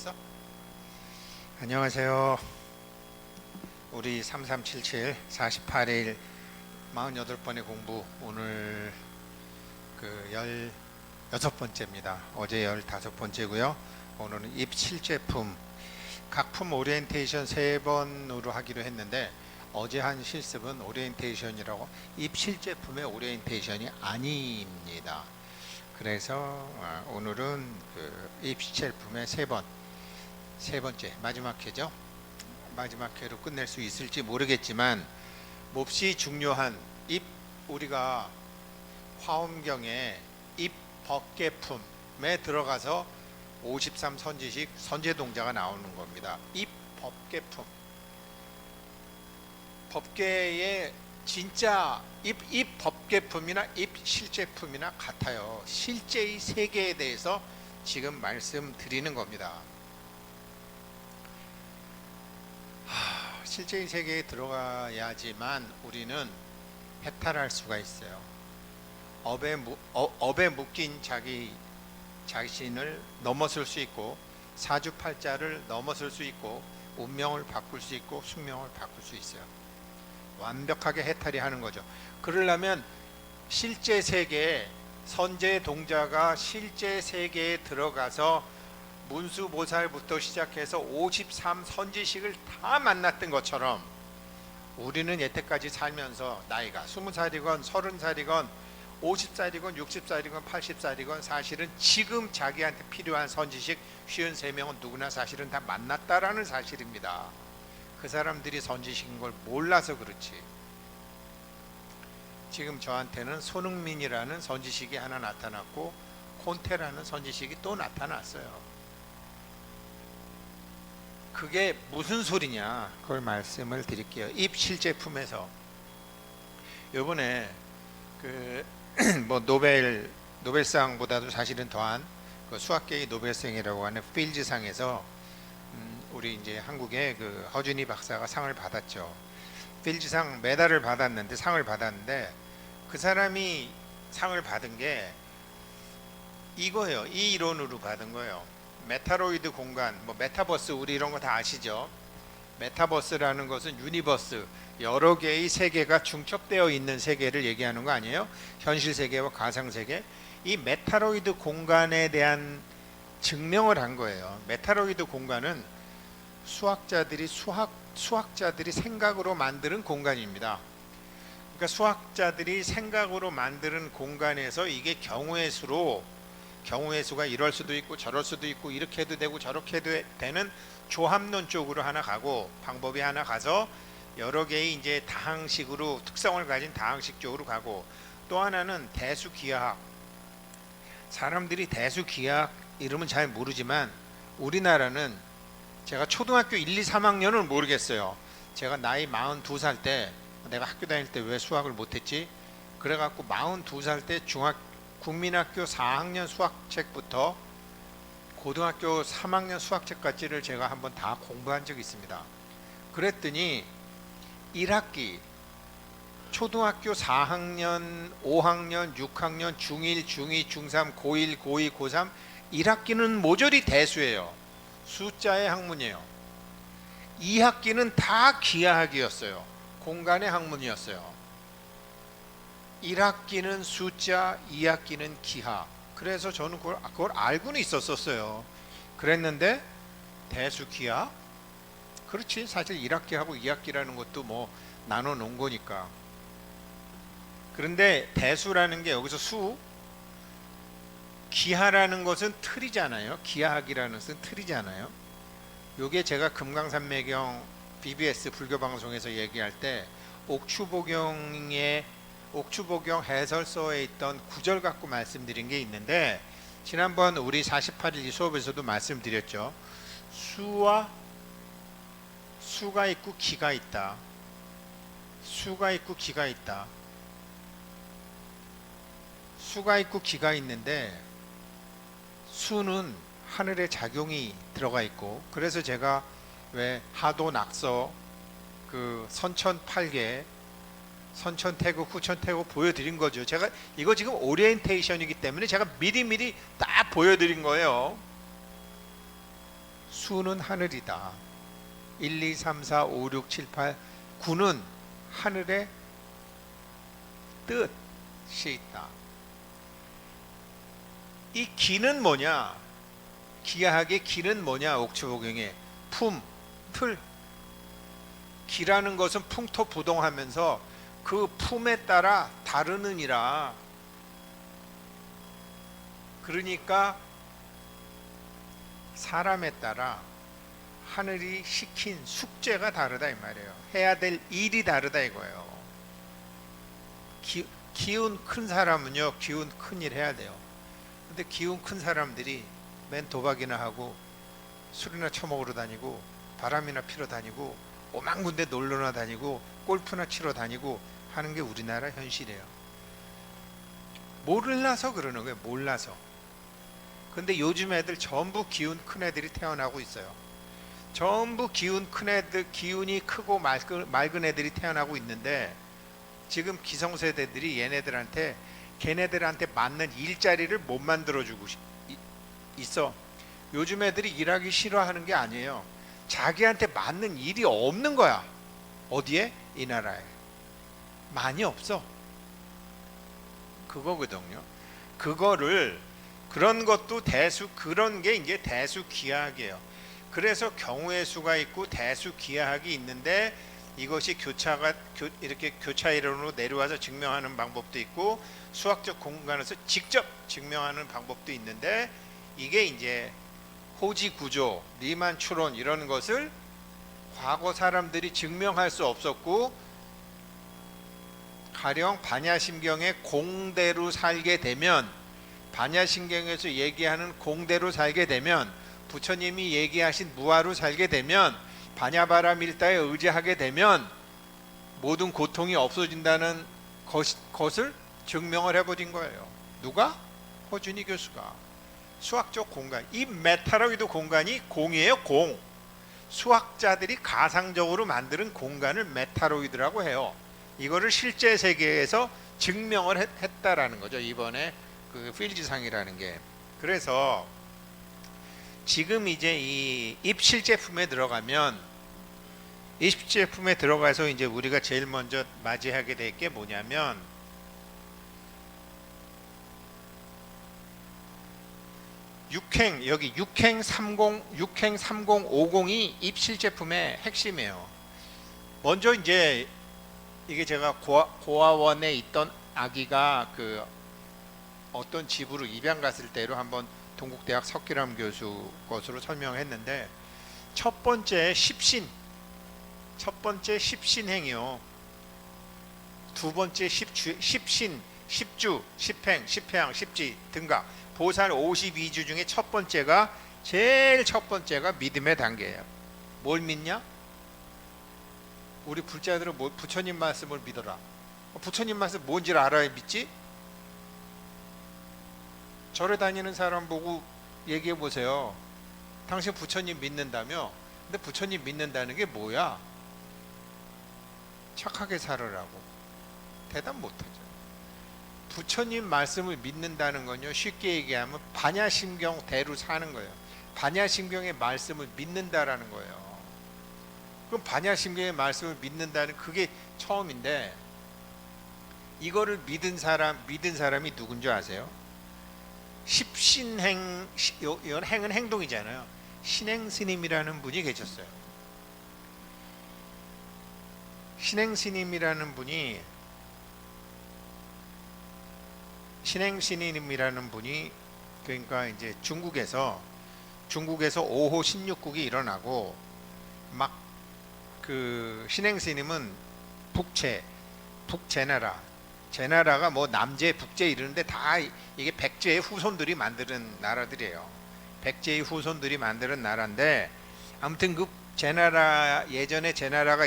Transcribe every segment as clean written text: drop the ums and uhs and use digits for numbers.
됐어? 안녕하세요. 우리 3377 48일 48번의 공부, 오늘 그 16번째입니다. 어제 15번째고요. 오늘은 입실제품 각품 오리엔테이션 3번으로 하기로 했는데, 어제 한 실습은 오리엔테이션이라고 입실제품의 오리엔테이션이 아닙니다. 그래서 오늘은 그 입실제품의 세 번째 마지막 회죠. 마지막 회로 끝낼 수 있을지 모르겠지만 몹시 중요한 우리가 화엄경에 입법계품에 들어가서 53 선지식 선제동자가 나오는 겁니다. 입법계품, 법계의 진짜 입법계품이나 입실제품이나 같아요. 실제의 세계에 대해서 지금 말씀드리는 겁니다. 실제의 세계에 들어가야지만 우리는 해탈할 수가 있어요. 업에 묶인 자신을 넘어설 수 있고, 사주팔자를 넘어설 수 있고, 운명을 바꿀 수 있고, 숙명을 바꿀 수 있어요. 완벽하게 해탈이 하는 거죠. 그러려면 실제 세계에, 선제 동자가 실제 세계에 들어가서 문수보살부터 시작해서 53 선지식을 다 만났던 것처럼, 우리는 여태까지 살면서 나이가 20살이건 30살이건 50살이건 60살이건 80살이건 사실은 지금 자기한테 필요한 선지식 53명은 누구나 사실은 다 만났다라는 사실입니다. 그 사람들이 선지식인 걸 몰라서 그렇지. 지금 저한테는 손흥민이라는 선지식이 하나 나타났고, 콘테라는 선지식이 또 나타났어요. 그게 무슨 소리냐, 그걸 말씀을 드릴게요. 입실제품에서 요번에 노벨상보다도 사실은 더한 그 수학계의 노벨상이라고 하는 필즈상에서 우리 이제 한국의 그 허준희 박사가 상을 받았죠. 필즈상 메달을 받았는데, 상을 받았는데, 그 사람이 상을 받은 게 이거예요. 이 이론으로 받은 거예요. 메타로이드 공간, 메타버스, 우리 이런 거 다 아시죠? 메타버스라는 것은 유니버스, 여러 개의 세계가 중첩되어 있는 세계를 얘기하는 거 아니에요? 현실 세계와 가상 세계. 이 메타로이드 공간에 대한 증명을 한 거예요. 메타로이드 공간은 수학자들이 생각으로 만드는 공간입니다. 그러니까 수학자들이 생각으로 만드는 공간에서 이게 경우의 수가 이럴 수도 있고 저럴 수도 있고, 이렇게 해도 되고 저렇게 해도 되는 조합론 쪽으로 하나 가고, 방법이 하나 가서 여러 개의 이제 다항식으로 특성을 가진 다항식 쪽으로 가고, 또 하나는 대수기하학. 사람들이 대수기하학 이름은 잘 모르지만, 우리나라는, 제가 초등학교 1, 2, 3학년은 모르겠어요. 제가 나이 42살 때, 내가 학교 다닐 때 왜 수학을 못했지? 그래갖고 42살 때 국민학교 4학년 수학책부터 고등학교 3학년 수학책까지를 제가 한번 다 공부한 적이 있습니다. 그랬더니 1학기, 초등학교 4학년, 5학년, 6학년, 중1, 중2, 중3, 고1, 고2, 고3 1학기는 모조리 대수예요. 숫자의 학문이에요. 2학기는 다 기하학이었어요. 공간의 학문이었어요. 1학기는 숫자, 2학기는 기하. 그래서 저는 그걸 알고는 있었어요. 그랬는데 대수기하? 그렇지, 사실 1학기하고 2학기라는 것도 나눠 놓은 거니까. 그런데 대수라는 게 여기서 기하라는 것은 틀이잖아요. 기하학이라는 것은 틀이잖아요. 요게 제가 금강산매경 BBS 불교방송에서 얘기할 때 옥추보경 해설서에 있던 구절 갖고 말씀드린 게 있는데, 지난번 우리 48일 수업에서도 말씀드렸죠. 수가 있고 기가 있다. 수가 있고 기가 있다. 수가 있고 기가 있는데, 수는 하늘의 작용이 들어가 있고, 그래서 제가 왜 하도 낙서 그 선천팔계, 선천태국, 후천태국 보여드린 거죠. 제가 이거 지금 오리엔테이션이기 때문에 제가 미리 딱 보여드린 거예요. 수는 하늘이다. 1, 2, 3, 4, 5, 6, 7, 8, 9는 하늘의 뜻이 있다. 이 기는 뭐냐? 기하학의 기는 뭐냐? 옥추보경의 품, 틀. 기라는 것은 풍토부동하면서 그 품에 따라 다르느니라. 그러니까 사람에 따라 하늘이 시킨 숙제가 다르다 이 말이에요. 해야 될 일이 다르다 이거예요. 기운 큰 사람은요, 기운 큰 일 해야 돼요. 근데 기운 큰 사람들이 맨 도박이나 하고 술이나 처먹으러 다니고 바람이나 피러 다니고 오만 군데 놀러나 다니고 골프나 치러 다니고 하는 게 우리나라 현실이에요. 몰라서 그러는 거예요. 몰라서. 근데 요즘 애들 전부 기운 큰 애들이 태어나고 있어요. 전부 기운 큰 애들, 기운이 크고 맑은 애들이 태어나고 있는데 지금 기성세대들이 걔네들한테 맞는 일자리를 못 만들어주고 있어. 요즘 애들이 일하기 싫어하는 게 아니에요. 자기한테 맞는 일이 없는 거야. 어디에? 이 나라에. 많이 없어. 그거거든요. 그런 것도 그런 게 이제 대수기하학이에요. 그래서 경우의 수가 있고 대수기하학이 있는데 이것이 이렇게 교차 이론으로 내려와서 증명하는 방법도 있고 수학적 공간에서 직접 증명하는 방법도 있는데 이게 이제 호지 구조, 리만 추론 이런 것을 과거 사람들이 증명할 수 없었고 가령 반야심경의 공대로 살게 되면 반야심경에서 얘기하는 공대로 살게 되면 부처님이 얘기하신 무아로 살게 되면 반야바라밀다에 의지하게 되면 모든 고통이 없어진다는 것을 증명을 해버린 거예요. 누가? 허준이 교수가. 수학적 공간, 이 메타로이드 공간이 공이에요. 공. 수학자들이 가상적으로 만드는 공간을 메타로이드라고 해요. 이거를 실제 세계에서 증명을 했다라는 거죠. 이번에 그 필지상이라는 게. 그래서 지금 이제 이 입실제품에 들어가서 이제 우리가 제일 먼저 맞이하게 될 게 뭐냐면 여기 6행3050이 입실제품의 핵심이에요. 먼저 이제 이게 제가 고아원에 있던 아기가 그 어떤 집으로 입양 갔을 때로 한번 동국대학 석기람 교수 것으로 설명했는데 첫 번째 십신행이요. 두 번째 십신, 십주, 십행, 십회양, 십지 등각 보살 52주 중에 제일 첫 번째가 믿음의 단계예요. 뭘 믿냐? 우리 불자들은 부처님 말씀을 믿어라. 부처님 말씀 뭔지를 알아야 믿지? 절에 다니는 사람 보고 얘기해 보세요. 당신 부처님 믿는다며? 근데 부처님 믿는다는 게 뭐야? 착하게 살으라고. 대답 못하죠. 부처님 말씀을 믿는다는 건요, 쉽게 얘기하면 반야심경대로 사는 거예요. 반야심경의 말씀을 믿는다라는 거예요. 그럼 반야심경의 말씀을 믿는다는 그게 처음인데 이거를 믿은 사람이 누군지 아세요? 십신행, 이건 행은 행동이잖아요. 신행스님이라는 분이 계셨어요. 신행스님이라는 분이 그러니까 이제 중국에서 5호 16국이 일어나고 막 그 신행스님은 제나라가 뭐 남제, 북제 이러는데 다 이게 백제의 후손들이 만드는 나라들이에요. 백제의 후손들이 만드는 나라인데 아무튼 그 예전에 제나라가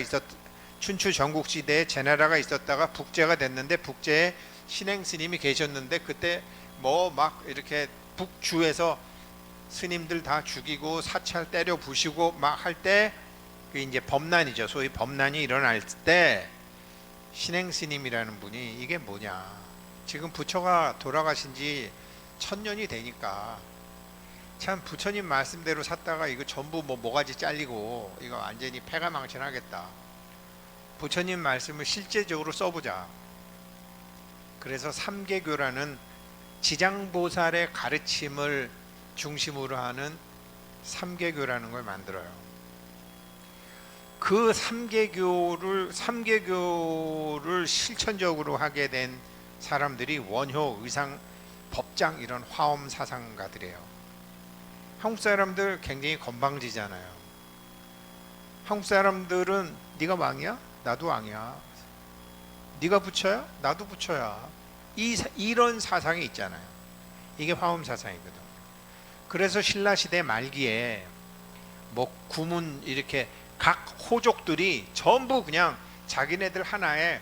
춘추 전국시대에 제나라가 있었다가 북제가 됐는데 북제에 신행스님이 계셨는데 그때 뭐 막 이렇게 북주에서 스님들 다 죽이고 사찰 때려 부시고 막 할 때 그 이제 범난이죠. 소위 범난이 일어날 때 신행스님이라는 분이 이게 뭐냐, 지금 부처가 돌아가신 지 1000년이 되니까 참 부처님 말씀대로 샀다가 이거 전부 뭐 모가지 잘리고 이거 완전히 패가 망신하겠다. 부처님 말씀을 실제적으로 써보자. 그래서 삼계교라는 지장보살의 가르침을 중심으로 하는 삼계교라는 걸 만들어요. 그 삼계교를 실천적으로 하게 된 사람들이 원효, 의상, 법장 이런 화엄 사상가들이에요. 한국 사람들 굉장히 건방지잖아요. 한국 사람들은 네가 왕이야? 나도 왕이야. 네가 부처야? 나도 부처야. 이런 사상이 있잖아요. 이게 화엄 사상이거든. 그래서 신라시대 말기에 뭐 구문 이렇게 각 호족들이 전부 그냥 자기네들 하나의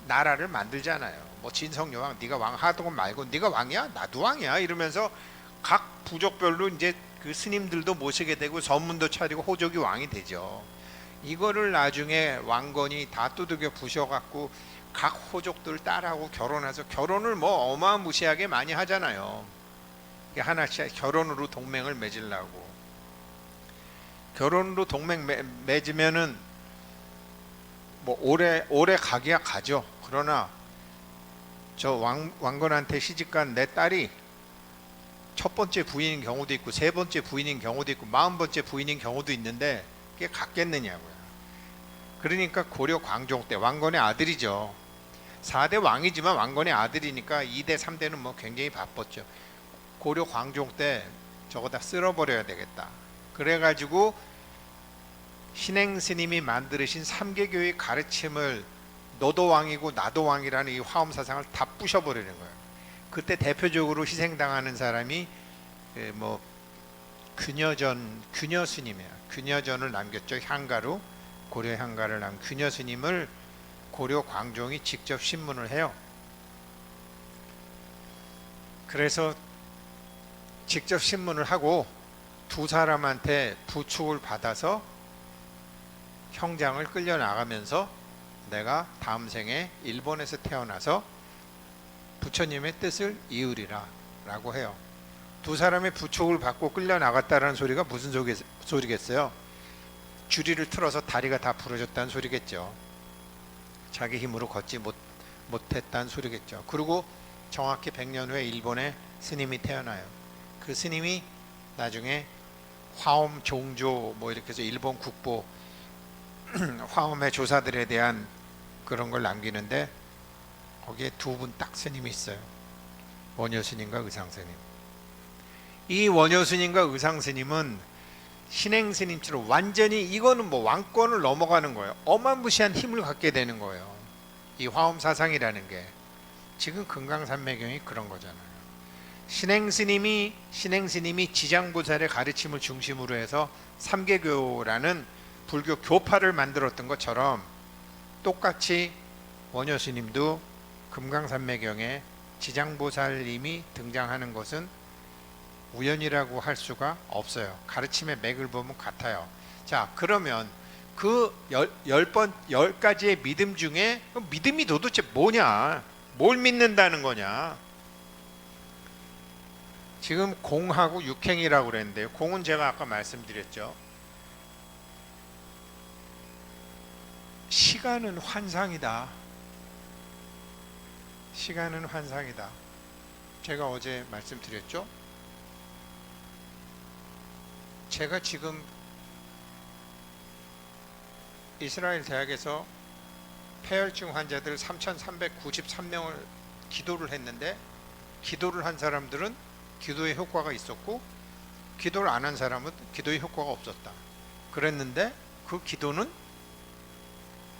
나라를 만들잖아요. 뭐 진성여왕 네가 왕 하던 말고 네가 왕이야? 나도 왕이야. 이러면서 각 부족별로 이제 그 스님들도 모시게 되고 선문도 차리고 호족이 왕이 되죠. 이거를 나중에 왕건이 다 두들겨 부셔갖고 각 호족들 딸하고 결혼해서 결혼을 뭐 어마무시하게 많이 하잖아요. 하나씩 결혼으로 동맹을 맺으려고. 결혼으로 동맹 맺으면은 뭐 오래 가기야 가죠. 그러나 저 왕건한테 시집간 내 딸이 첫 번째 부인인 경우도 있고 세 번째 부인인 경우도 있고 40번째 부인인 경우도 있는데 그게 같겠느냐고요. 그러니까 고려 광종 때 왕건의 아들이죠. 4대 왕이지만 왕건의 아들이니까 2대 3대는 뭐 굉장히 바빴죠. 고려 광종 때 저거 다 쓸어버려야 되겠다. 그래가지고 신행 스님이 만드신 삼계교의 가르침을 너도 왕이고 나도 왕이라는 이 화엄 사상을 다 부셔버리는 거예요. 그때 대표적으로 희생당하는 사람이 뭐 규녀 스님이에요. 규녀전을 남겼죠. 향가로 고려 향가를 남 규녀 스님을 고려 광종이 직접 신문을 해요. 그래서 직접 신문을 하고 두 사람한테 부축을 받아서 형장을 끌려 나가면서 내가 다음 생에 일본에서 태어나서 부처님의 뜻을 이으리라 라고 해요. 두 사람의 부축을 받고 끌려 나갔다는 소리가 무슨 소리겠어요? 주리를 틀어서 다리가 다 부러졌다는 소리겠죠. 자기 힘으로 걷지 못했다는 소리겠죠. 그리고 정확히 100년 후에 일본에 스님이 태어나요. 그 스님이 나중에 화엄 종조 뭐 이렇게 해서 일본 국보 화엄의 조사들에 대한 그런 걸 남기는데 거기에 두 분 딱 스님이 있어요. 원효 스님과 의상 스님. 이 원효 스님과 의상 스님은 신행 스님처럼 완전히 이거는 뭐 왕권을 넘어가는 거예요. 어마무시한 힘을 갖게 되는 거예요. 이 화엄 사상이라는 게 지금 금강산매경이 그런 거잖아요. 신행 스님이 지장보살의 가르침을 중심으로 해서 삼계교라는 불교 교파를 만들었던 것처럼 똑같이 원효 스님도 금강산매경에 지장보살님이 등장하는 것은 우연이라고 할 수가 없어요. 가르침의 맥을 보면 같아요. 자, 그러면 그 10가지의 믿음 중에 믿음이 도대체 뭐냐? 뭘 믿는다는 거냐? 지금 공하고 육행이라고 그랬는데요. 공은 제가 아까 말씀드렸죠. 시간은 환상이다. 시간은 환상이다. 제가 어제 말씀드렸죠. 제가 지금 이스라엘 대학에서 폐혈증 환자들 3,393명을 기도를 했는데 기도를 한 사람들은 기도의 효과가 있었고 기도를 안 한 사람은 기도의 효과가 없었다. 그랬는데 그 기도는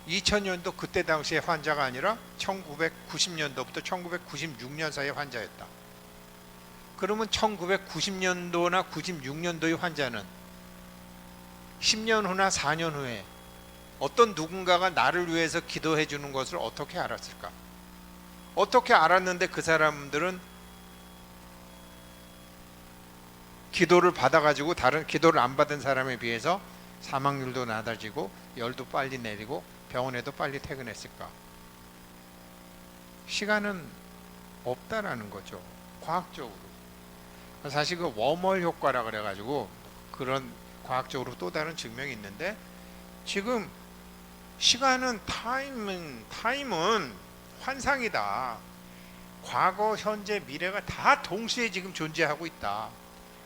2000년도 그때 당시의 환자가 아니라 1990년도부터 1996년 사이의 환자였다. 그러면 1990년도나 96년도의 환자는 10년 후나 4년 후에 어떤 누군가가 나를 위해서 기도해 주는 것을 어떻게 알았을까? 어떻게 알았는데 그 사람들은 기도를 받아가지고 다른 기도를 안 받은 사람에 비해서 사망률도 낮아지고 열도 빨리 내리고 병원에도 빨리 퇴근했을까? 시간은 없다라는 거죠. 과학적으로. 사실 그 웜홀 효과라 그래가지고 그런 과학적으로 또 다른 증명이 있는데, 지금 시간은 타임은 환상이다. 과거, 현재, 미래가 다 동시에 지금 존재하고 있다.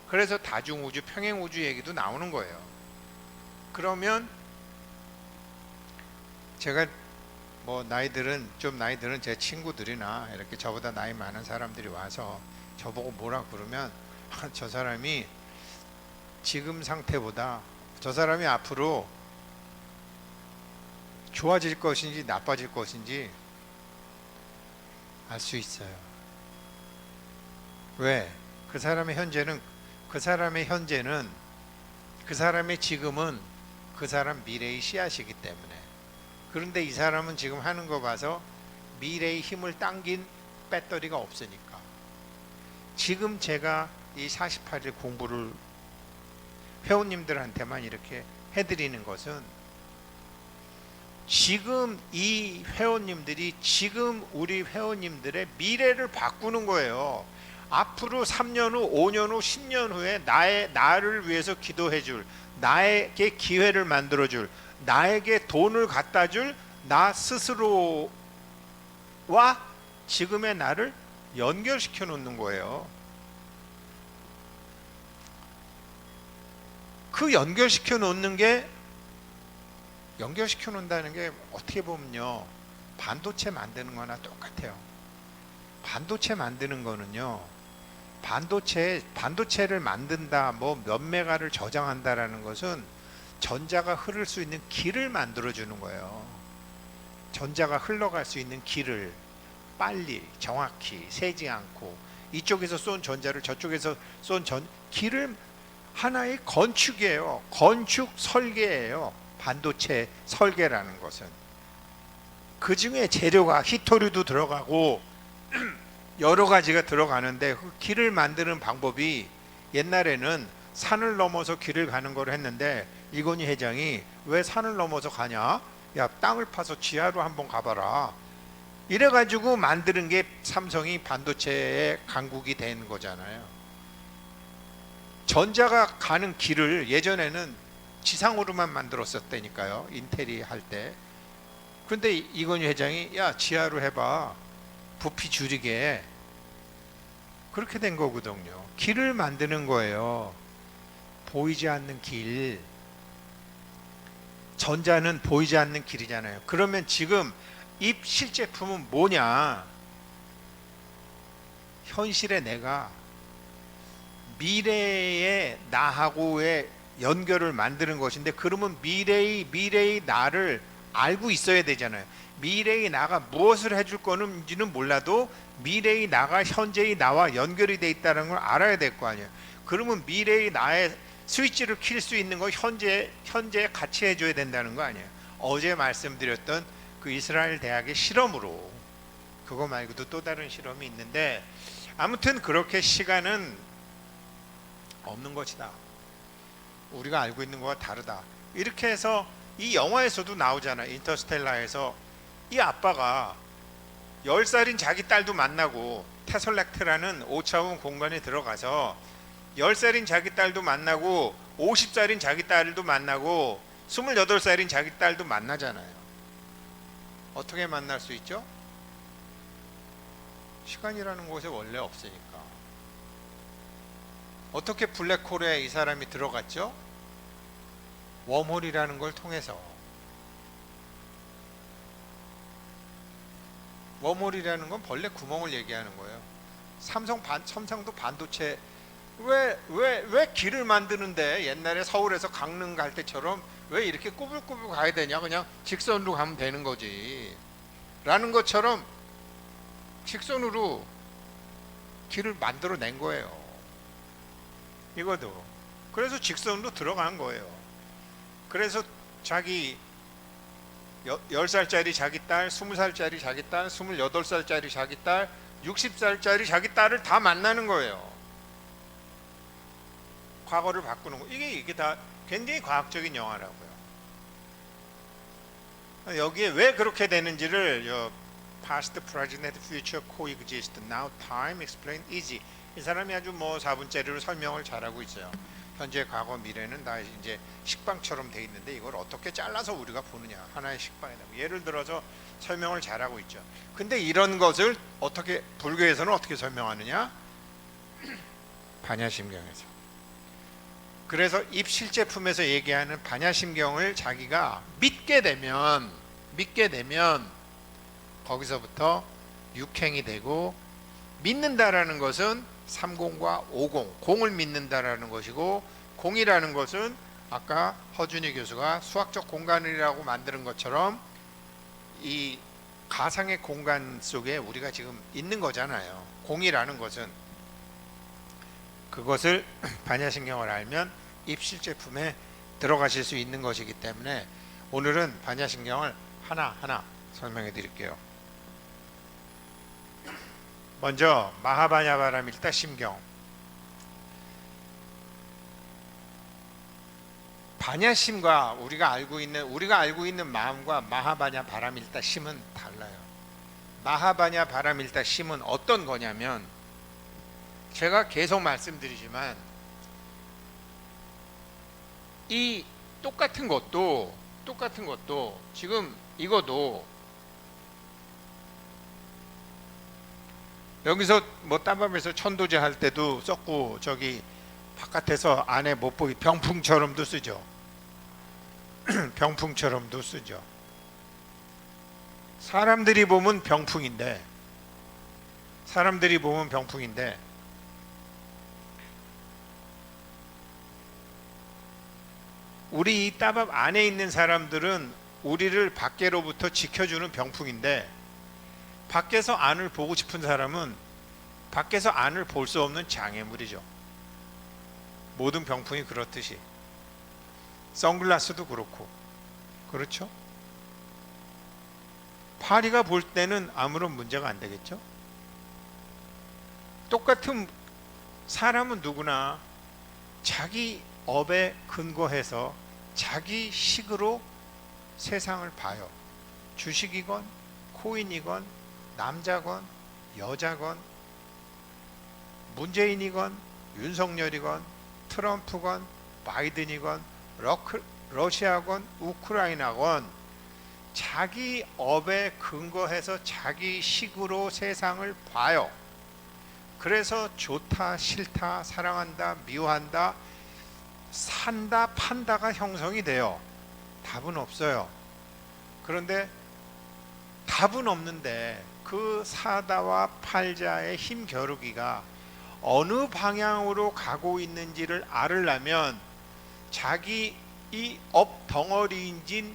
그래서 다중우주, 평행우주 얘기도 나오는 거예요. 그러면 제가 뭐 나이들은 제 친구들이나 이렇게 저보다 나이 많은 사람들이 와서 저보고 뭐라 그러면 저 사람이 지금 상태보다 저 사람이 앞으로 좋아질 것인지 나빠질 것인지 알 수 있어요. 왜? 그 사람의 현재는 그 사람의 지금은 그 사람 미래의 씨앗이기 때문에. 그런데 이 사람은 지금 하는 거 봐서 미래의 힘을 당긴 배터리가 없으니까. 지금 제가 이 48일 공부를 회원님들한테만 이렇게 해드리는 것은, 지금 이 회원님들이 지금 우리 회원님들의 미래를 바꾸는 거예요. 앞으로 3년 후, 5년 후, 10년 후에 나를 위해서 기도해줄, 나에게 기회를 만들어줄, 나에게 돈을 갖다줄 나 스스로와 지금의 나를 연결시켜 놓는 거예요. 그 연결시켜 놓는다는 게 어떻게 보면요, 반도체 만드는 거나 똑같아요. 반도체 만드는 거는요, 반도체를 만든다, 뭐 몇 메가를 저장한다라는 것은 전자가 흐를 수 있는 길을 만들어 주는 거예요. 전자가 흘러갈 수 있는 길을 빨리, 정확히, 새지 않고, 이쪽에서 쏜 전자를 저쪽에서 쏜 길을, 하나의 건축이에요. 건축 설계예요. 반도체 설계라는 것은. 그 중에 재료가 히토류도 들어가고 여러 가지가 들어가는데, 그 길을 만드는 방법이, 옛날에는 산을 넘어서 길을 가는 걸 했는데, 이건희 회장이 왜 산을 넘어서 가냐? 야, 땅을 파서 지하로 한번 가봐라. 이래가지고 만드는 게 삼성이 반도체의 강국이 된 거잖아요. 전자가 가는 길을 예전에는 지상으로만 만들었었다니까요, 인텔이 할 때. 그런데 이건희 회장이 야, 지하로 해봐, 부피 줄이게. 그렇게 된 거거든요. 길을 만드는 거예요. 보이지 않는 길. 전자는 보이지 않는 길이잖아요. 그러면 지금 이 실제품은 뭐냐? 현실의 내가 미래의 나하고의 연결을 만드는 것인데, 그러면 미래의 나를 알고 있어야 되잖아요. 미래의 나가 무엇을 해줄 건지는 몰라도 미래의 나가 현재의 나와 연결이 돼 있다는 걸 알아야 될 거 아니에요. 그러면 미래의 나의 스위치를 킬 수 있는 거 현재에 같이 해줘야 된다는 거 아니에요. 어제 말씀드렸던 그 이스라엘 대학의 실험으로, 그거 말고도 또 다른 실험이 있는데, 아무튼 그렇게 시간은 없는 것이다. 우리가 알고 있는 거와 다르다. 이렇게 해서 이 영화에서도 나오잖아. 인터스텔라에서 이 아빠가 10살인 자기 딸도 만나고, 테슬렉트라는 5차원 공간에 들어가서 10살인 자기 딸도 만나고, 50살인 자기 딸도 만나고, 28살인 자기 딸도 만나잖아요. 어떻게 만날 수 있죠? 시간이라는 곳에 원래 없으니까. 어떻게 블랙홀에 이 사람이 들어갔죠? 웜홀이라는 걸 통해서. 웜홀이라는 건 벌레 구멍을 얘기하는 거예요. 삼성도 반도체, 왜 길을 만드는데 옛날에 서울에서 강릉 갈 때처럼 왜 이렇게 꾸불꾸불 가야 되냐? 그냥 직선으로 가면 되는 거지 라는 것처럼 직선으로 길을 만들어 낸 거예요. 이것도. 그래서 직선으로 들어간 거예요. 그래서 자기 10살짜리 자기 딸, 20살짜리 자기 딸, 28살짜리 자기 딸, 60살짜리 자기 딸을 다 만나는 거예요. 과거를 바꾸는 거. 이게 다 굉장히 과학적인 영화라고요. 여기에 왜 그렇게 되는지를 past, present, future coexist. Now time explained easy. 이 사람이 아주 뭐 4분짜리로 설명을 잘하고 있어요. 현재, 과거, 미래는 다 이제 식빵처럼 돼 있는데 이걸 어떻게 잘라서 우리가 보느냐, 하나의 식빵이다. 예를 들어서 설명을 잘하고 있죠. 근데 이런 것을 어떻게, 불교에서는 어떻게 설명하느냐? 반야심경에서. 그래서 입실제품에서 얘기하는 반야심경을 자기가 믿게 되면 거기서부터 육행이 되고, 믿는다라는 것은 30과 50, 공을 믿는다라는 것이고, 공이라는 것은 아까 허준희 교수가 수학적 공간이라고 만드는 것처럼 이 가상의 공간 속에 우리가 지금 있는 거잖아요. 공이라는 것은. 그것을 반야심경을 알면 입실제품에 들어가실 수 있는 것이기 때문에 오늘은 반야심경을 하나하나 설명해 드릴게요. 먼저 마하반야바라밀타 심경. 반야심과 우리가 알고 있는 마음과 마하반야바라밀타 심은 달라요. 마하반야바라밀타 심은 어떤 거냐면, 제가 계속 말씀드리지만 이 똑같은 것도 지금 이거도 여기서 뭐 땀밥에서 천도제 할 때도 썼고, 저기 바깥에서 안에 못 보기 병풍처럼도 쓰죠. 병풍처럼도 쓰죠. 사람들이 보면 병풍인데 우리 이 따밥 안에 있는 사람들은 우리를 밖으로부터 지켜주는 병풍인데, 밖에서 안을 보고 싶은 사람은 밖에서 안을 볼 수 없는 장애물이죠. 모든 병풍이 그렇듯이 선글라스도 그렇고, 그렇죠? 파리가 볼 때는 아무런 문제가 안 되겠죠? 똑같은 사람은 누구나 자기 업에 근거해서 자기 식으로 세상을 봐요. 주식이건 코인이건 남자건 여자건 문재인이건 윤석열이건 트럼프건 바이든이건 러시아건 우크라이나건 자기 업에 근거해서 자기 식으로 세상을 봐요. 그래서 좋다, 싫다, 사랑한다, 미워한다, 산다, 판다가 형성이 돼요. 답은 없어요. 그런데 답은 없는데 그 사다와 팔자의 힘겨루기가 어느 방향으로 가고 있는지를 알으려면 자기 이 업 덩어리인진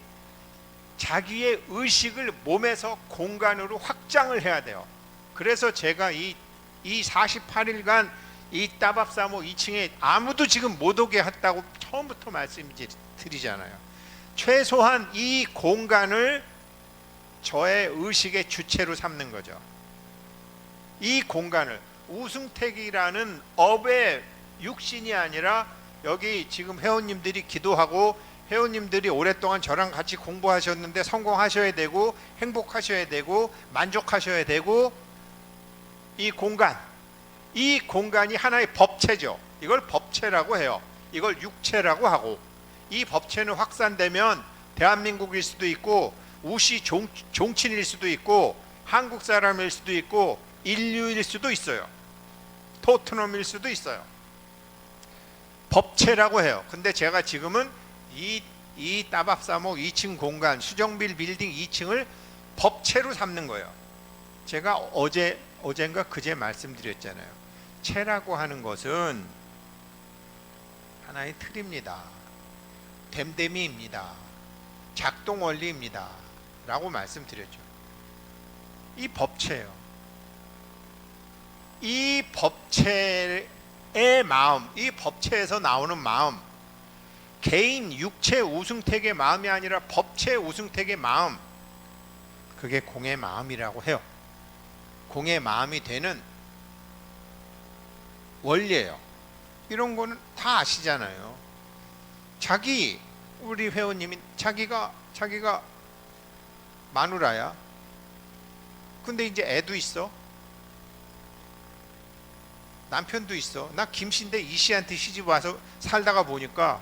자기의 의식을 몸에서 공간으로 확장을 해야 돼요. 그래서 제가 이 48일간 이 따밥사모 2층에 아무도 지금 못 오게 했다고 처음부터 말씀드리잖아요. 최소한 이 공간을 저의 의식의 주체로 삼는 거죠. 이 공간을 우승택이라는 업의 육신이 아니라, 여기 지금 회원님들이 기도하고 회원님들이 오랫동안 저랑 같이 공부하셨는데 성공하셔야 되고 행복하셔야 되고 만족하셔야 되고, 이 공간이 하나의 법체죠. 이걸 법체라고 해요. 이걸 육체라고 하고, 이 법체는 확산되면 대한민국일 수도 있고 우시 종친일 수도 있고 한국 사람일 수도 있고 인류일 수도 있어요. 토트넘일 수도 있어요. 법체라고 해요. 근데 제가 지금은 이 따밥사모 2층 공간, 수정빌 빌딩 2층을 법체로 삼는 거예요. 제가 어젠가 그제 말씀드렸잖아요. 체라고 하는 것은 하나의 틀입니다. 됨됨이입니다. 작동 원리입니다. 라고 말씀드렸죠. 이 법체예요. 이 법체의 마음, 이 법체에서 나오는 마음, 개인 육체 우승택의 마음이 아니라 법체 우승택의 마음, 그게 공의 마음이라고 해요. 공의 마음이 되는 원리예요. 이런 거는 다 아시잖아요. 우리 회원님이 자기가 마누라야. 근데 이제 애도 있어. 남편도 있어. 나 김씨인데 이씨한테 시집 와서 살다가 보니까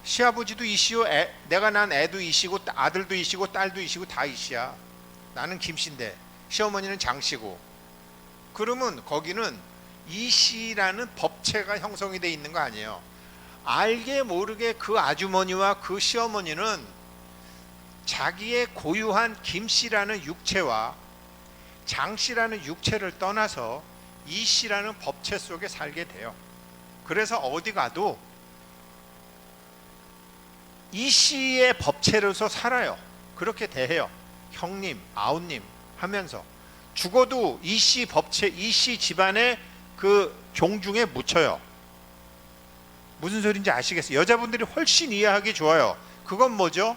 시아버지도 이씨요, 내가 난 애도 이씨고 아들도 이씨고 딸도 이씨고 다 이씨야. 나는 김씨인데 시어머니는 장씨고. 그러면 거기는 이씨라는 법체가 형성이 돼 있는 거 아니에요. 알게 모르게 그 아주머니와 그 시어머니는 자기의 고유한 김씨라는 육체와 장씨라는 육체를 떠나서 이씨라는 법체 속에 살게 돼요. 그래서 어디 가도 이씨의 법체로서 살아요. 그렇게 대해요. 형님, 아우님 하면서 죽어도 이씨 법체, 이씨 집안의 그 종중에 묻혀요. 무슨 소리인지 아시겠어요? 여자분들이 훨씬 이해하기 좋아요. 그건 뭐죠?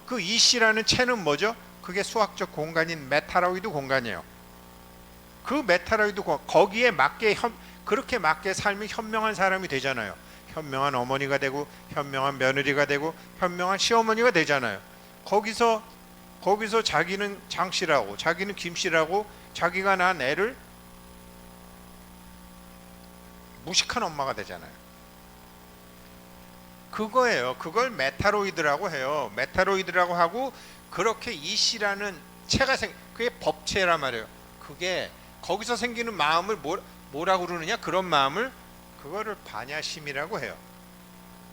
그 이씨라는 체는 뭐죠? 그게 수학적 공간인 메타로이드 공간이에요. 그 메타로이드 거기에 맞게 그렇게 맞게 살면 현명한 사람이 되잖아요. 현명한 어머니가 되고 현명한 며느리가 되고 현명한 시어머니가 되잖아요. 거기서 자기는 장씨라고 자기는 김씨라고 자기가 낳은 애를 무식한 엄마가 되잖아요. 그거예요. 그걸 메타로이드라고 해요. 메타로이드라고 하고 그렇게 이씨라는 체가 그게 법체란 말이에요. 그게 거기서 생기는 마음을 뭐라고 그러느냐? 그런 마음을 그거를 반야심이라고 해요.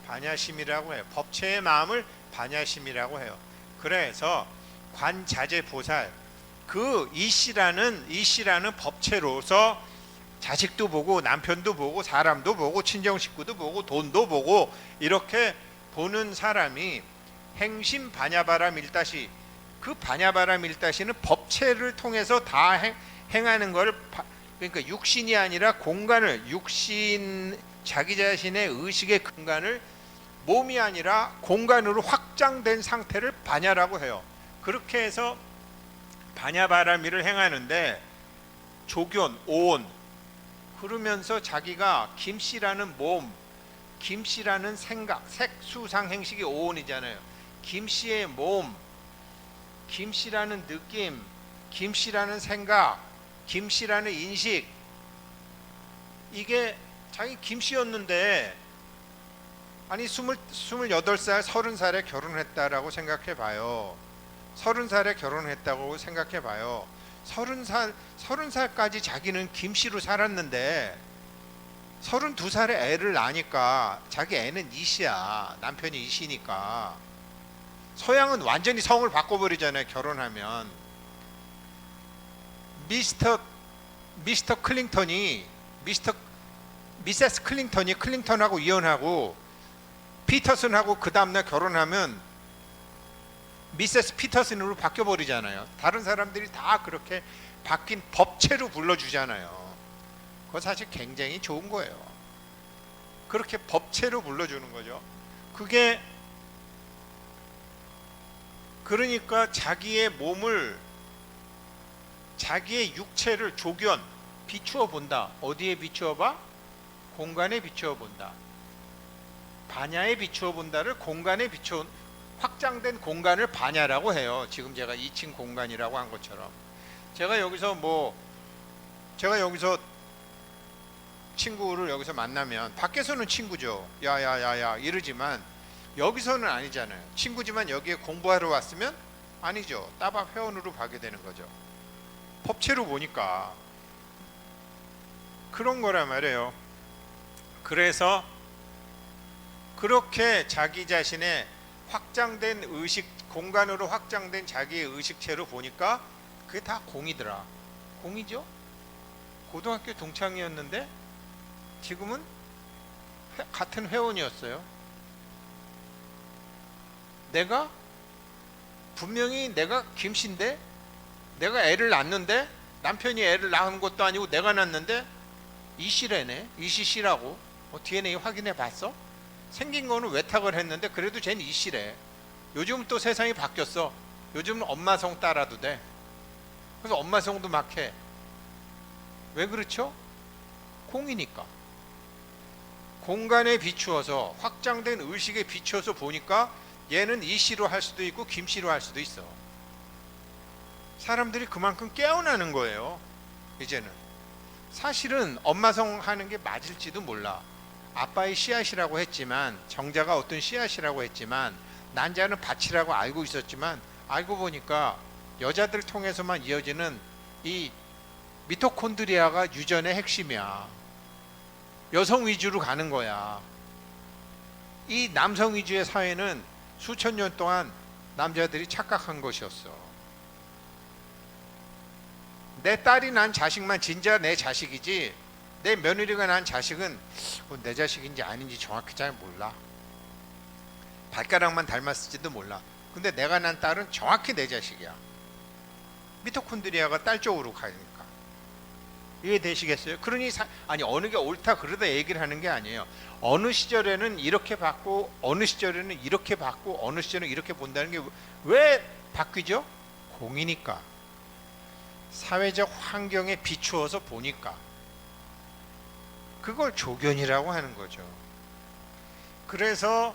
반야심이라고 해요. 법체의 마음을 반야심이라고 해요. 그래서 관자재보살 그 이씨라는 법체로서 자식도 보고 남편도 보고 사람도 보고 친정 식구도 보고 돈도 보고 이렇게 보는 사람이 행심 반야바람 일다시, 그 반야바람 일다시는 법체를 통해서 다 행하는 걸, 그러니까 육신이 아니라 공간을, 육신 자기 자신의 의식의 공간을 몸이 아니라 공간으로 확장된 상태를 반야라고 해요. 그렇게 해서 반야바라미를 행하는데 조견, 오온 그러면서 자기가 김씨라는 몸, 김씨라는 생각, 색수상 행식이 오온이잖아요. 김씨의 몸, 김씨라는 느낌, 김씨라는 생각, 김씨라는 인식, 이게 자기 김씨였는데 아니 28살, 30살에 결혼했다라고 생각해 봐요. 30살에 결혼했다고 생각해 봐요. 30살까지 자기는 김씨로 살았는데 32살에 애를 낳으니까 자기 애는 이씨야. 남편이 이씨니까. 서양은 완전히 성을 바꿔버리잖아요. 결혼하면. 미스터 클링턴이 미세스 클링턴이 클링턴하고 이혼하고 피터슨하고 그 다음날 결혼하면 미세스 피터슨으로 바뀌어버리잖아요. 다른 사람들이 다 그렇게 바뀐 법체로 불러주잖아요. 그거 사실 굉장히 좋은 거예요. 그렇게 법체로 불러주는 거죠. 그게 그러니까 자기의 몸을, 자기의 육체를 조견, 비추어 본다. 어디에 비추어 봐? 공간에 비추어 본다. 반야에 비추어 본다를 공간에 비추어, 확장된 공간을 반야라고 해요. 지금 제가 2층 공간이라고 한 것처럼. 제가 여기서 친구를 여기서 만나면 밖에서는 친구죠. 야야야야 이러지만 여기서는 아니잖아요. 친구지만 여기에 공부하러 왔으면 아니죠. 따박 회원으로 가게 되는 거죠. 법체로 보니까 그런 거란 말이에요. 그래서 그렇게 자기 자신의 확장된 의식, 공간으로 확장된 자기의 의식체로 보니까 그게 다 공이더라. 공이죠? 고등학교 동창이었는데 지금은 같은 회원이었어요. 내가 분명히 내가 김씨인데, 내가 애를 낳는데, 남편이 애를 낳은 것도 아니고 내가 낳는데 이씨래네. 이씨씨라고. DNA 확인해 봤어? 생긴 거는 외탁을 했는데 그래도 쟤는 이씨래. 요즘 또 세상이 바뀌었어. 요즘은 엄마 성 따라도 돼. 그래서 엄마 성도 막 해. 왜 그렇죠? 공이니까. 공간에 비추어서, 확장된 의식에 비추어서 보니까 얘는 이씨로 할 수도 있고 김씨로 할 수도 있어. 사람들이 그만큼 깨어나는 거예요. 이제는 사실은 엄마성 하는 게 맞을지도 몰라. 아빠의 씨앗이라고 했지만, 정자가 어떤 씨앗이라고 했지만, 난자는 밭이라고 알고 있었지만, 알고 보니까 여자들 통해서만 이어지는 이 미토콘드리아가 유전의 핵심이야. 여성 위주로 가는 거야. 이 남성 위주의 사회는 수천 년 동안 남자들이 착각한 것이었어. 내 딸이 난 자식만 진짜 내 자식이지, 내 며느리가 난 자식은 내 자식인지 아닌지 정확히 잘 몰라. 발가락만 닮았을지도 몰라. 근데 내가 난 딸은 정확히 내 자식이야. 미토콘드리아가 딸 쪽으로 가니까. 이해되시겠어요? 그러니 아니 어느 게 옳다 그러다 얘기를 하는 게 아니에요. 어느 시절에는 이렇게 봤고 어느 시절에는 이렇게 봤고 어느 시절에는 이렇게 본다는 게 왜 바뀌죠? 공이니까. 사회적 환경에 비추어서 보니까. 그걸 조견이라고 하는 거죠. 그래서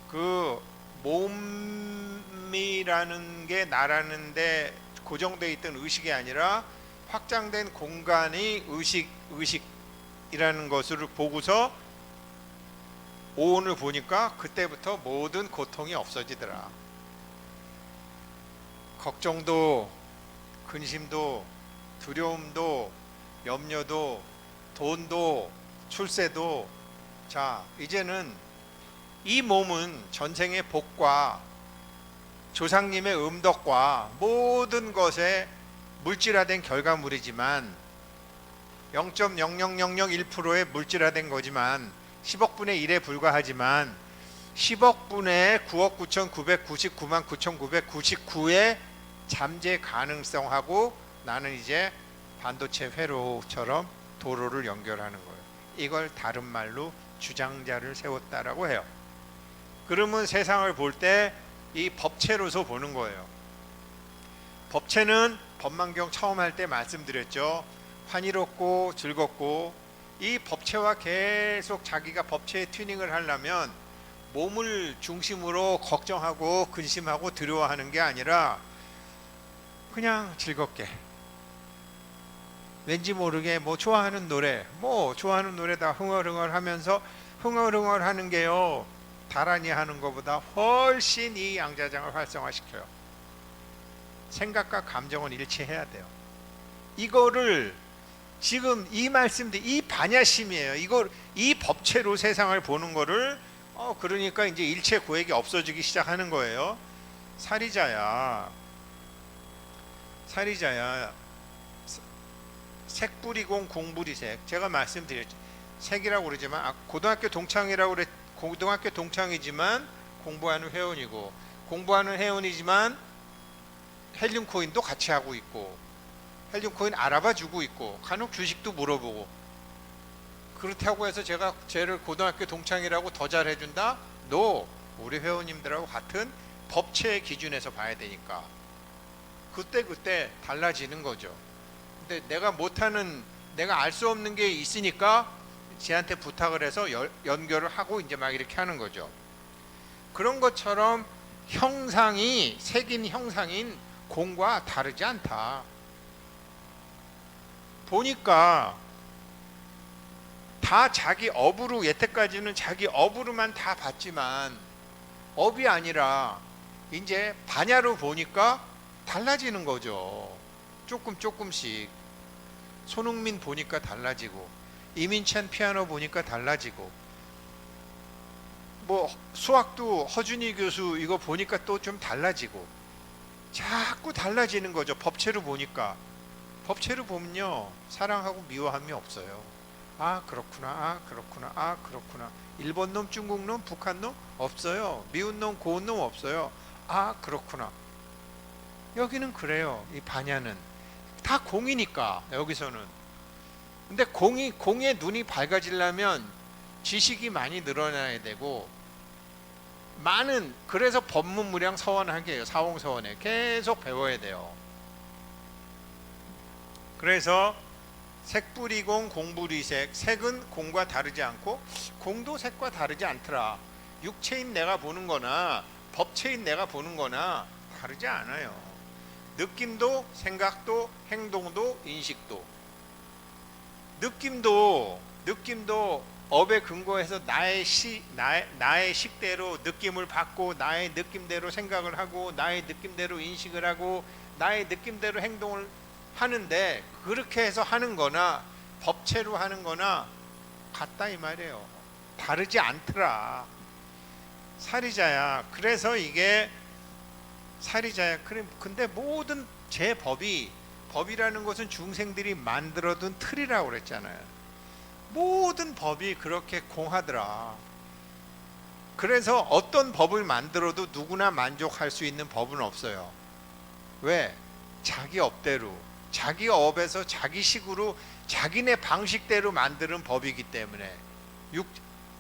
그 몸이라는 게 나라는데 고정되어 있던 의식이 아니라 확장된 공간이 의식이라는 것을 보고서 오온을 보니까 그때부터 모든 고통이 없어지더라. 걱정도, 근심도, 두려움도, 염려도, 돈도, 출세도. 자, 이제는 이 몸은 전생의 복과 조상님의 음덕과 모든 것에 물질화된 결과물이지만 0.00001%의 물질화된 거지만 10억분의 1에 불과하지만 10억분의 9억 9,999만 9,999의 잠재 가능성하고 나는 이제 반도체 회로처럼 도로를 연결하는 거예요. 이걸 다른 말로 주장자를 세웠다라고 해요. 그러면 세상을 볼 때 이 법체로서 보는 거예요. 법체는 법망경 처음 할 때 말씀드렸죠. 환희롭고 즐겁고, 이 법체와 계속 자기가 법체에 튜닝을 하려면 몸을 중심으로 걱정하고 근심하고 두려워하는 게 아니라 그냥 즐겁게 왠지 모르게 뭐 좋아하는 노래 다 흥얼흥얼 하면서 흥얼흥얼 하는 게요, 다란히 하는 것보다 훨씬 이 양자장을 활성화시켜요. 생각과 감정은 일치해야 돼요. 이거를 지금 이 말씀들, 이 반야심이에요. 이걸 이 법체로 세상을 보는 거를 그러니까 이제 일체 고액이 없어지기 시작하는 거예요. 사리자야 색불이공 공불이색. 제가 말씀드렸죠. 색이라고 그러지만 고등학교 동창이지만 공부하는 회원이고, 공부하는 회원이지만 헬륨 코인도 같이 하고 있고, 헬륨 코인 알아봐 주고 있고, 간혹 주식도 물어보고. 그렇다고 해서 제가 쟤를 고등학교 동창이라고 더 잘해준다? No. 우리 회원님들하고 같은 법체의 기준에서 봐야 되니까 그때 달라지는 거죠. 근데 내가 못하는, 내가 알 수 없는 게 있으니까 쟤한테 부탁을 해서 연결을 하고 이제 막 이렇게 하는 거죠. 그런 것처럼 형상이, 색인 형상인 공과 다르지 않다. 보니까 다 자기 업으로, 여태까지는 자기 업으로만 다 봤지만 업이 아니라 이제 반야로 보니까 달라지는 거죠. 조금씩. 손흥민 보니까 달라지고, 이민찬 피아노 보니까 달라지고, 뭐 수학도 허준희 교수 이거 보니까 또 좀 달라지고, 자꾸 달라지는 거죠. 법체로 보니까. 법체로 보면요, 사랑하고 미워함이 없어요. 그렇구나. 그렇구나. 일본 놈, 중국 놈, 북한 놈 없어요. 미운 놈, 고운 놈 없어요. 그렇구나. 여기는 그래요. 이 반야는 다 공이니까 여기서는. 근데 공의 눈이 밝아지려면 지식이 많이 늘어나야 되고, 그래서 법문무량 서원하게 해요. 사홍서원에 계속 배워야 돼요. 그래서 색불이공 공불이색. 색은 공과 다르지 않고 공도 색과 다르지 않더라. 육체인 내가 보는 거나 법체인 내가 보는 거나 다르지 않아요. 느낌도 생각도 행동도 인식도 느낌도 업에 근거해서 나의 식대로 느낌을 받고 나의 느낌대로 생각을 하고 나의 느낌대로 인식을 하고 나의 느낌대로 행동을 하는데, 그렇게 해서 하는 거나 법체로 하는 거나 같다 이 말이에요. 다르지 않더라. 사리자야. 그래서 이게 사리자야. 근데 모든 법이라는 것은 중생들이 만들어둔 틀이라고 그랬잖아요. 모든 법이 그렇게 공하더라. 그래서 어떤 법을 만들어도 누구나 만족할 수 있는 법은 없어요. 왜? 자기 업대로, 자기 업에서 자기식으로 자기네 방식대로 만드는 법이기 때문에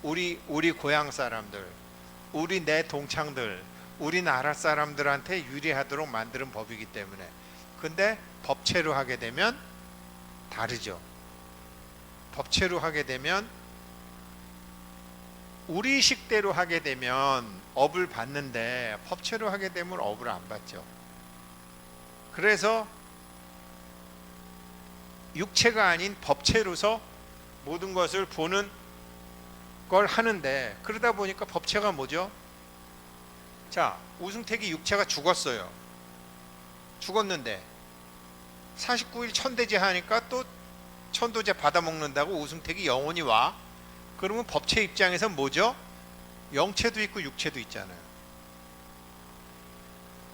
우리 고향 사람들, 우리 내 동창들, 우리나라 사람들한테 유리하도록 만드는 법이기 때문에. 근데 법체로 하게 되면 다르죠. 법체로 하게 되면, 우리 식대로 하게 되면 업을 받는데 법체로 하게 되면 업을 안 받죠. 그래서 육체가 아닌 법체로서 모든 것을 보는 걸 하는데, 그러다 보니까 법체가 뭐죠? 자, 우승택이 육체가 죽었어요. 죽었는데 49일 천대제 하니까 또 천도제 받아먹는다고 우승택이 영혼이 와. 그러면 법체 입장에서 뭐죠? 영체도 있고 육체도 있잖아요.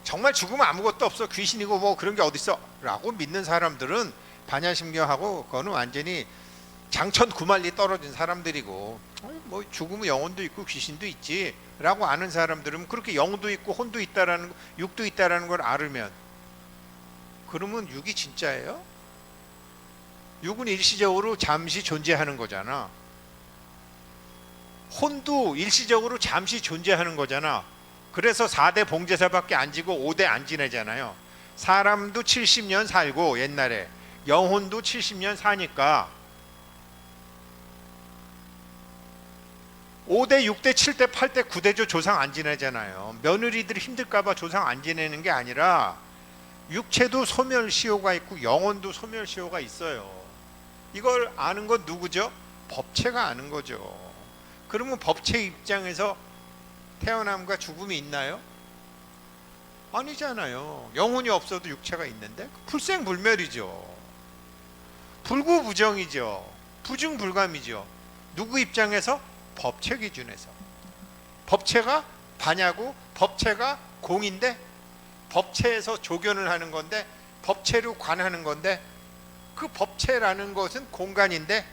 정말 죽으면 아무것도 없어, 귀신이고 뭐 그런 게 어딨어 라고 믿는 사람들은 반야심경하고 그거는 완전히 장천 구만리 떨어진 사람들이고, 뭐 죽으면 영혼도 있고 귀신도 있지 라고 아는 사람들은, 그렇게 영도 있고 혼도 있다라는, 육도 있다라는 걸 알으면, 그러면 육이 진짜예요? 육은 일시적으로 잠시 존재하는 거잖아. 혼도 일시적으로 잠시 존재하는 거잖아. 그래서 4대 봉제사밖에 안 지고 5대 안 지내잖아요. 사람도 70년 살고 옛날에 영혼도 70년 사니까 5대, 6대, 7대, 8대, 9대조 조상 안 지내잖아요. 며느리들이 힘들까봐 조상 안 지내는 게 아니라 육체도 소멸시효가 있고 영혼도 소멸시효가 있어요. 이걸 아는 건 누구죠? 법체가 아는 거죠. 그러면 법체 입장에서 태어남과 죽음이 있나요? 아니잖아요. 영혼이 없어도 육체가 있는데 불생불멸이죠. 불구부정이죠. 부증불감이죠. 누구 입장에서? 법체 기준에서. 법체가 반야고 법체가 공인데, 법체에서 조견을 하는 건데, 법체로 관하는 건데, 그 법체라는 것은 공간인데,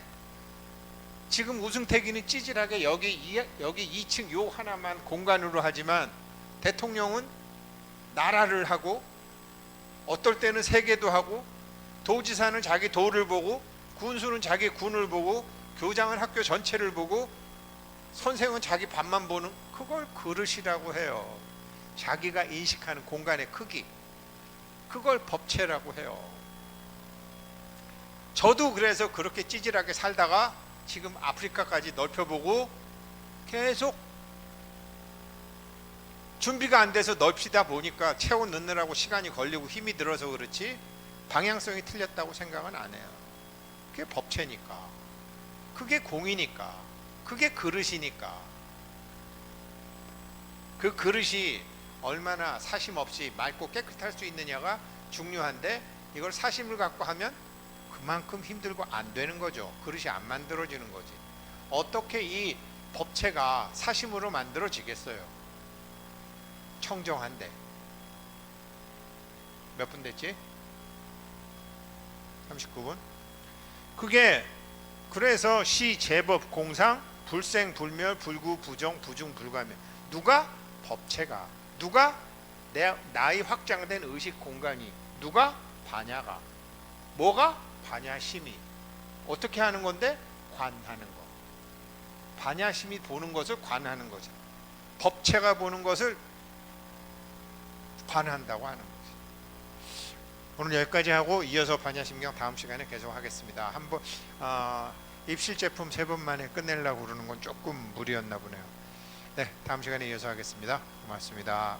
지금 우승택이는 찌질하게 여기 2층 요 하나만 공간으로 하지만, 대통령은 나라를 하고, 어떨 때는 세계도 하고, 도지사는 자기 도를 보고, 군수는 자기 군을 보고, 교장은 학교 전체를 보고, 선생은 자기 밥만 보는, 그걸 그릇이라고 해요. 자기가 인식하는 공간의 크기, 그걸 법체라고 해요. 저도 그래서 그렇게 찌질하게 살다가 지금 아프리카까지 넓혀보고 계속 준비가 안 돼서 넓히다 보니까 채워 넣느라고 시간이 걸리고 힘이 들어서 그렇지 방향성이 틀렸다고 생각은 안 해요. 그게 법체니까, 그게 공이니까, 그게 그릇이니까. 그 그릇이 얼마나 사심 없이 맑고 깨끗할 수 있느냐가 중요한데, 이걸 사심을 갖고 하면 그만큼 힘들고 안 되는 거죠. 그릇이 안 만들어지는 거지. 어떻게 이 법체가 사심으로 만들어지겠어요? 청정한데. 몇 분 됐지? 39분? 그게 그래서 시, 제법, 공상, 불생, 불멸, 불구, 부정, 부중, 불가명. 누가? 법체가. 누가? 나의 확장된 의식 공간이. 누가? 반야가. 뭐가? 반야심이. 어떻게 하는 건데? 관하는 거. 반야심이 보는 것을 관하는 거죠. 법체가 보는 것을 관한다고 하는 거죠. 오늘 여기까지 하고 이어서 반야심경 다음 시간에 계속 하겠습니다. 한번 입실 제품 3번 만에 끝내려고 그러는 건 조금 무리였나 보네요. 네, 다음 시간에 이어서 하겠습니다. 고맙습니다.